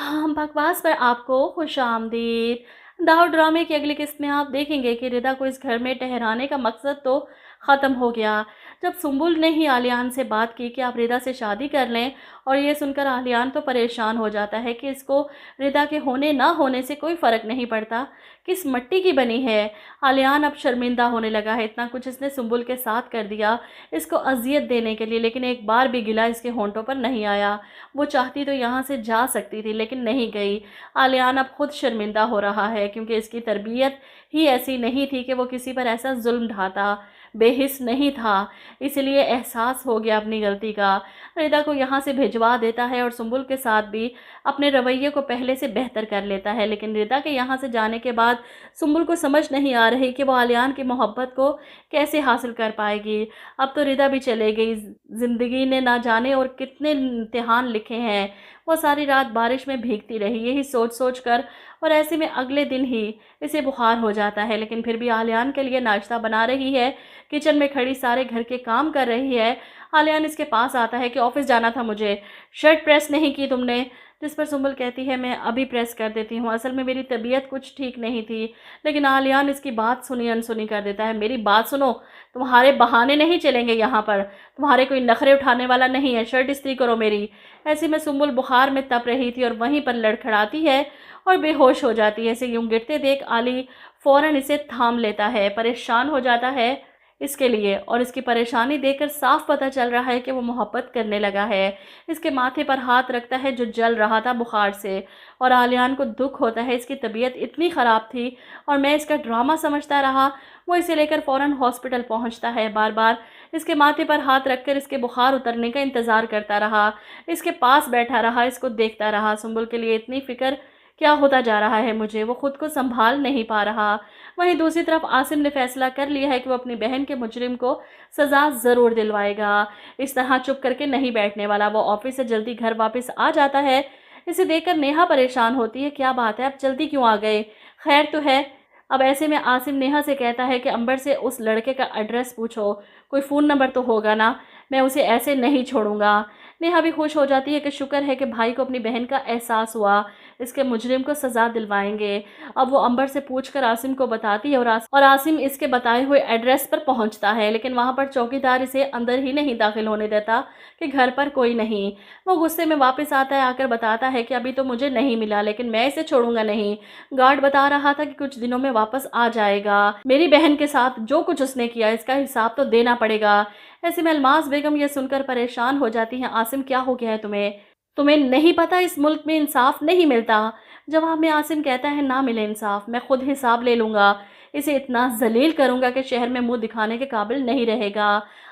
हाँ, बकवास पर आपको खुशामदीद। दाव ड्रामे की अगली किस्त में आप देखेंगे कि रिदा को इस घर में ठहराने का मकसद तो ख़त्म हो गया। जब सुम्बुल ने ही आलियान से बात की कि आप रिदा से शादी कर लें, और ये सुनकर आलियान तो परेशान हो जाता है कि इसको रिदा के होने ना होने से कोई फ़र्क नहीं पड़ता, किस मिट्टी की बनी है। आलियान अब शर्मिंदा होने लगा है, इतना कुछ इसने सुम्बुल के साथ कर दिया इसको अज़ियत देने के लिए, लेकिन एक बार भी गिला इसके होंठों पर नहीं आया। वो चाहती तो यहाँ से जा सकती थी, लेकिन नहीं गई। आलियान अब खुद शर्मिंदा हो रहा है, क्योंकि इसकी तरबियत ही ऐसी नहीं थी कि वो किसी पर ऐसा जुल्म ढाता, बेहिस नहीं था। इसलिए एहसास हो गया अपनी गलती का। रिदा को यहाँ से भिजवा देता है और सुम्बुल के साथ भी अपने रवैये को पहले से बेहतर कर लेता है। लेकिन रिदा के यहाँ से जाने के बाद सुम्बुल को समझ नहीं आ रही कि वो आलियान की मोहब्बत को कैसे हासिल कर पाएगी। अब तो रिदा भी चले गई, ज़िंदगी ने ना जाने और कितने इम्तिहान लिखे हैं। वो सारी रात बारिश में भीगती रही, यही सोच सोच कर, और ऐसे में अगले दिन ही इसे बुखार हो जाता है। लेकिन फिर भी आलियान के लिए नाश्ता बना रही है, किचन में खड़ी सारे घर के काम कर रही है। आलियान इसके पास आता है कि ऑफिस जाना था मुझे, शर्ट प्रेस नहीं की तुमने। जिस पर सुम्बुल कहती है मैं अभी प्रेस कर देती हूँ, असल में मेरी तबीयत कुछ ठीक नहीं थी। लेकिन आलियान इसकी बात सुनी अनसुनी कर देता है। मेरी बात सुनो, तुम्हारे बहाने नहीं चलेंगे यहाँ पर, तुम्हारे कोई नखरे उठाने वाला नहीं है, शर्ट इस्त्री करो मेरी। ऐसे में सुम्बुल बुखार में तप रही थी और वहीं पर लड़खड़ाती है और बेहोश हो जाती है। इसे यूं गिरते देख आली फ़ौरन इसे थाम लेता है, परेशान हो जाता है इसके लिए, और इसकी परेशानी देखकर साफ पता चल रहा है कि वो मोहब्बत करने लगा है। इसके माथे पर हाथ रखता है जो जल रहा था बुखार से, और आलियान को दुख होता है इसकी तबीयत इतनी ख़राब थी और मैं इसका ड्रामा समझता रहा। वो इसे लेकर फ़ौरन हॉस्पिटल पहुंचता है, बार बार इसके माथे पर हाथ रखकर इसके बुखार उतरने का इंतज़ार करता रहा, इसके पास बैठा रहा, इसको देखता रहा। सुम्बुल के लिए इतनी फ़िक्र क्या होता जा रहा है मुझे, वो खुद को संभाल नहीं पा रहा। वहीं दूसरी तरफ आसिम ने फैसला कर लिया है कि वो अपनी बहन के मुजरिम को सज़ा ज़रूर दिलवाएगा। इस तरह चुप करके नहीं बैठने वाला। वो ऑफिस से जल्दी घर वापस आ जाता है। इसे देखकर नेहा परेशान होती है, क्या बात है, आप जल्दी क्यों आ गए, खैर तो है। अब ऐसे में आसिम नेहा से कहता है कि अंबर से उस लड़के का एड्रेस पूछो, कोई फ़ोन नंबर तो होगा ना, मैं उसे ऐसे नहीं छोड़ूंगा। नेहा भी खुश हो जाती है कि शुक्र है कि भाई को अपनी बहन का एहसास हुआ, इसके मुजरिम को सज़ा दिलवाएंगे। अब वो अंबर से पूछकर आसिम को बताती है और आसिम इसके बताए हुए एड्रेस पर पहुंचता है, लेकिन वहां पर चौकीदार इसे अंदर ही नहीं दाखिल होने देता कि घर पर कोई नहीं। वो गुस्से में वापस आता है, आकर बताता है कि अभी तो मुझे नहीं मिला, लेकिन मैं इसे छोड़ूंगा नहीं। गार्ड बता रहा था कि कुछ दिनों में वापस आ जाएगा। मेरी बहन के साथ जो कुछ उसने किया इसका हिसाब तो देना पड़ेगा। ऐसे में अलमास बेगम ये सुनकर परेशान हो जाती हैं। आसिम क्या हो गया है तुम्हें, तुम्हें नहीं पता इस मुल्क में इंसाफ नहीं मिलता। जवाब में आसिम कहता है ना मिले इंसाफ, मैं खुद हिसाब ले लूँगा, इसे इतना जलील करूँगा कि शहर में मुंह दिखाने के काबिल नहीं रहेगा।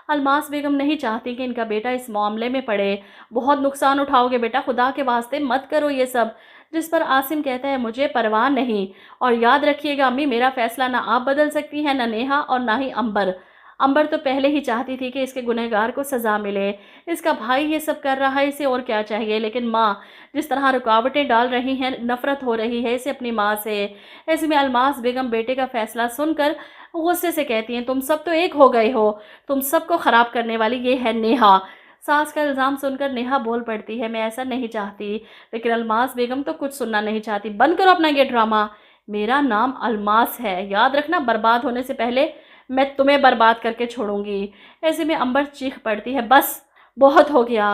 अलमास बेगम नहीं चाहती कि इनका बेटा इस मामले में पड़े। बहुत नुकसान उठाओगे बेटा, खुदा के वास्ते मत करो ये सब। जिस पर आसिम कहता है मुझे परवाह नहीं, और याद रखिएगा अम्मी, मेरा फैसला ना आप बदल सकती हैं, ना नेहा, और ना ही अंबर। अंबर तो पहले ही चाहती थी कि इसके गुनहगार को सज़ा मिले। इसका भाई ये सब कर रहा है, इसे और क्या चाहिए। लेकिन माँ जिस तरह रुकावटें डाल रही हैं, नफ़रत हो रही है इसे अपनी माँ से। ऐसे में अलमास बेगम बेटे का फैसला सुनकर गुस्से से कहती हैं तुम सब तो एक हो गए हो, तुम सबको ख़राब करने वाली ये है नेहा। सास का इल्ज़ाम सुनकर नेहा बोल पड़ती है मैं ऐसा नहीं चाहती, लेकिन अलमास बेगम तो कुछ सुनना नहीं चाहती। बंद करो अपना ये ड्रामा, मेरा नाम अलमास है, याद रखना, बर्बाद होने से पहले मैं तुम्हें बर्बाद करके छोड़ूंगी। ऐसे में अंबर चीख पड़ती है बस बहुत हो गया,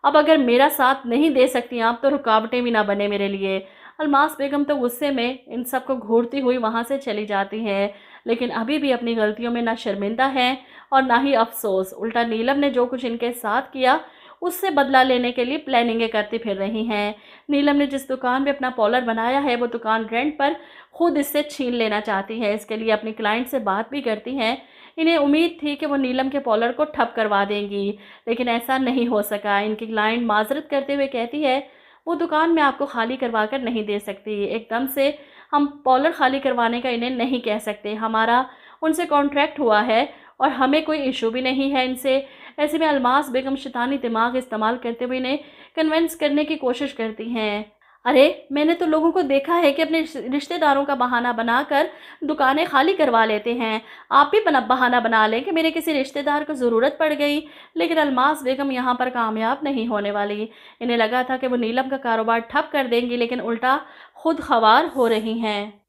अब अगर मेरा साथ नहीं दे सकती आप तो रुकावटें भी ना बने मेरे लिए। अलमास बेगम तो गुस्से में इन सबको घूरती हुई वहाँ से चली जाती हैं, लेकिन अभी भी अपनी गलतियों में ना शर्मिंदा है और ना ही अफसोस। उल्टा नीलम ने जो कुछ इनके साथ किया उससे बदला लेने के लिए प्लानिंगें करती फिर रही हैं। नीलम ने जिस दुकान में अपना पॉलर बनाया है वो दुकान रेंट पर खुद इससे छीन लेना चाहती है। इसके लिए अपनी क्लाइंट से बात भी करती हैं। इन्हें उम्मीद थी कि वो नीलम के पॉलर को ठप करवा देंगी, लेकिन ऐसा नहीं हो सका। इनकी क्लाइंट माजरत करते हुए कहती है वो दुकान मैं आपको खाली करवा कर नहीं दे सकती, एकदम से हम पॉलर खाली करवाने का इन्हें नहीं कह सकते, हमारा उनसे कॉन्ट्रैक्ट हुआ है और हमें कोई इशू भी नहीं है इनसे। ऐसे में अलमास बेगम शैतानी दिमाग इस्तेमाल करते हुए इन्हें कन्विंस करने की कोशिश करती हैं। अरे! मैंने तो लोगों को देखा है कि अपने रिश्तेदारों का बहाना बनाकर दुकानें खाली करवा लेते हैं। आप भी बहाना बना लें कि मेरे किसी रिश्तेदार को ज़रूरत पड़ गई, लेकिन अल्मास बेगम यहाँ पर कामयाब नहीं होने वाली। इन्हें लगा था कि वो नीलम का कारोबार ठप कर देंगी, लेकिन उल्टा खुद ख़वार हो रही हैं।